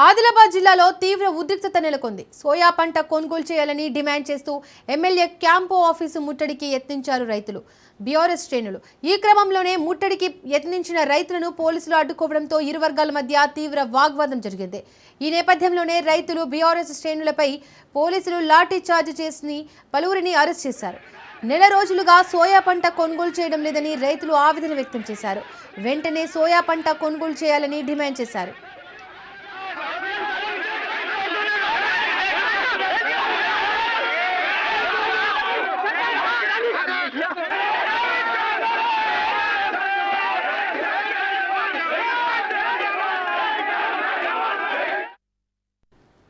ఆదిలాబాద్ జిల్లాలో తీవ్ర ఉద్రిక్తత నెలకొంది. సోయా పంట కొనుగోలు చేయాలని డిమాండ్ చేస్తూ ఎమ్మెల్యే క్యాంపు ఆఫీసు ముట్టడికి యత్నించారు రైతులు, బీఆర్ఎస్ శ్రేణులు. ఈ క్రమంలోనే ముట్టడికి యత్నించిన రైతులను పోలీసులు అడ్డుకోవడంతో ఇరు వర్గాల మధ్య తీవ్ర వాగ్వాదం జరిగింది. ఈ నేపథ్యంలోనే రైతులు బీఆర్ఎస్ శ్రేణులపై పోలీసులు లాఠీ చార్జ్ చేసి పలువురిని అరెస్ట్ చేశారు. నెల రోజులుగా సోయా పంట కొనుగోలు చేయడం లేదని రైతులు ఆవేదన వ్యక్తం చేశారు. వెంటనే సోయా పంట కొనుగోలు చేయాలని డిమాండ్ చేశారు.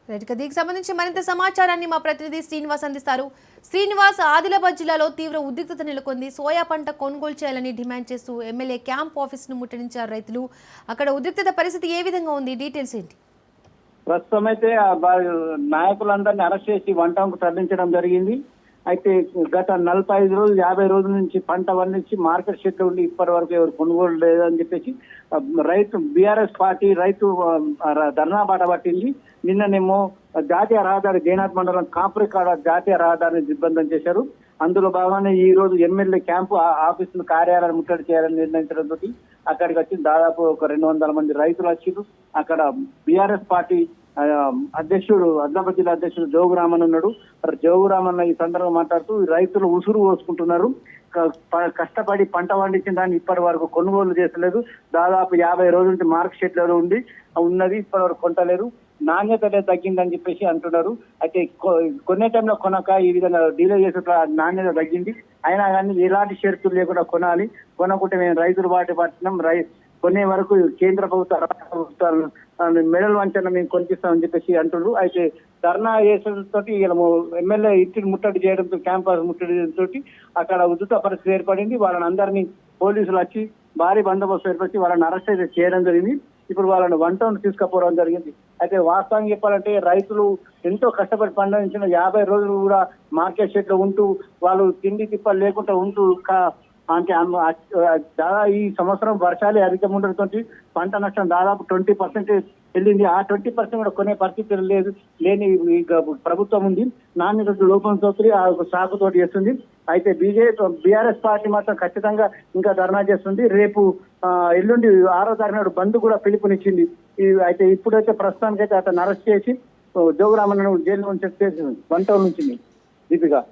దీనికి సంబంధించి మరింత సమాచారాన్ని మా ప్రతినిధి శ్రీనివాస్ అందిస్తారు. శ్రీనివాస్, ఆదిలాబాద్ జిల్లాలో తీవ్ర ఉద్రిక్తత నెలకొంది. సోయా పంట కొనుగోలు చేయాలని డిమాండ్ చేస్తూ ఎమ్మెల్యే క్యాంప్ ఆఫీసును ముట్టడించారు రైతులు. అక్కడ ఉద్రిక్తత పరిస్థితి ఏ విధంగా ఉంది? డీటెయిల్స్ ఏంటి? ప్రస్తుతం అయితే నాయకులందరినీ అరెస్ట్ చేసి వన్ టౌన్ కు తరలించడం జరిగింది. అయితే గత 45 రోజులు 50 రోజుల నుంచి పంట పండించి మార్కెట్ షెడ్ ఉండి ఇప్పటి వరకు ఎవరు కొనుగోలు లేదని చెప్పేసి రైతు బీఆర్ఎస్ పార్టీ రైతు ధర్నా బాట పట్టింది. నిన్ననేమో జాతీయ రహదారి జైనాథ్ మండలం కాపురికాడ జాతీయ రహదారిని దిగ్బంధం చేశారు. అందులో భాగంగానే ఈ రోజు ఎమ్మెల్యే క్యాంపు ఆఫీసులు కార్యాలయాన్ని ముట్టడి చేయాలని నిర్ణయించడంతో అక్కడికి వచ్చి దాదాపు ఒక 200 మంది రైతులు వచ్చారు. అక్కడ బీఆర్ఎస్ పార్టీ అధ్యక్షుడు ఆదిలాబాద్ జిల్లా అధ్యక్షుడు జోగురామన్ ఉన్నాడు. జోగురామన్ ఈ సందర్భంగా మాట్లాడుతూ రైతులు ఉసురు పోసుకుంటున్నారు. కష్టపడి పంట పండించిన దాన్ని ఇప్పటి వరకు కొనుగోలు చేసలేదు. దాదాపు 50 రోజుల నుంచి మార్కెట్ షెడ్ లో ఉన్నది ఇప్పటి వరకు కొంటలేరు. నాణ్యత తగ్గిందని చెప్పేసి అంటున్నారు. అయితే కొనే టైంలో కొనక ఈ విధంగా డీలే చేసే నాణ్యత తగ్గింది. అయినా కానీ ఎలాంటి షరతులు లేకుండా కొనాలి. కొనకుంటే మేము రైతులు బాటి పట్టినాం, కొనే వరకు కేంద్ర ప్రభుత్వ రాష్ట్ర ప్రభుత్వాలు మెడల్ వంచన మేము కొనిపిస్తామని చెప్పేసి అంటున్నారు. అయితే ధర్నా చేసడంతో ఎమ్మెల్యే ఇంటిని ముట్టడి చేయడంతో క్యాంపస్ ముట్టడి చేయడంతో అక్కడ ఉద్రిక్త పరిస్థితి ఏర్పడింది. వాళ్ళని అందరినీ పోలీసులు వచ్చి భారీ బందోబస్తు ఏర్పరిచి వాళ్ళని అరెస్ట్ అయితే చేయడం జరిగింది. ఇప్పుడు వాళ్ళని వన్ టౌన్ తీసుకుపోవడం జరిగింది. అయితే వాస్తవం చెప్పాలంటే రైతులు ఎంతో కష్టపడి పండించిన 50 రోజులు కూడా మార్కెట్ షెడ్ లో ఉంటూ వాళ్ళు తిండి తిప్పలు లేకుండా ఉంటూ అంటే ఈ సంవత్సరం వర్షాలు అధికంగా ఉండడంతో పంట నష్టం దాదాపు 20% వెళ్ళింది. ఆ 20% కూడా కొనే పరిస్థితి లేని ప్రభుత్వం ఉంది. నాణ్యత లోపంతో సాగుతోటి చేస్తుంది. అయితే బీఆర్ఎస్ పార్టీ మాత్రం ఖచ్చితంగా ఇంకా ధర్నా చేస్తుంది. రేపు ఎల్లుండి 6వ తారీఖు బంద్ కూడా పిలుపునిచ్చింది. అయితే ఇప్పుడైతే ప్రస్తుతానికైతే అతను అరెస్ట్ చేసి జోగురామన్ జైలు నుంచి వన్ టౌన్ నుంచి దీపిక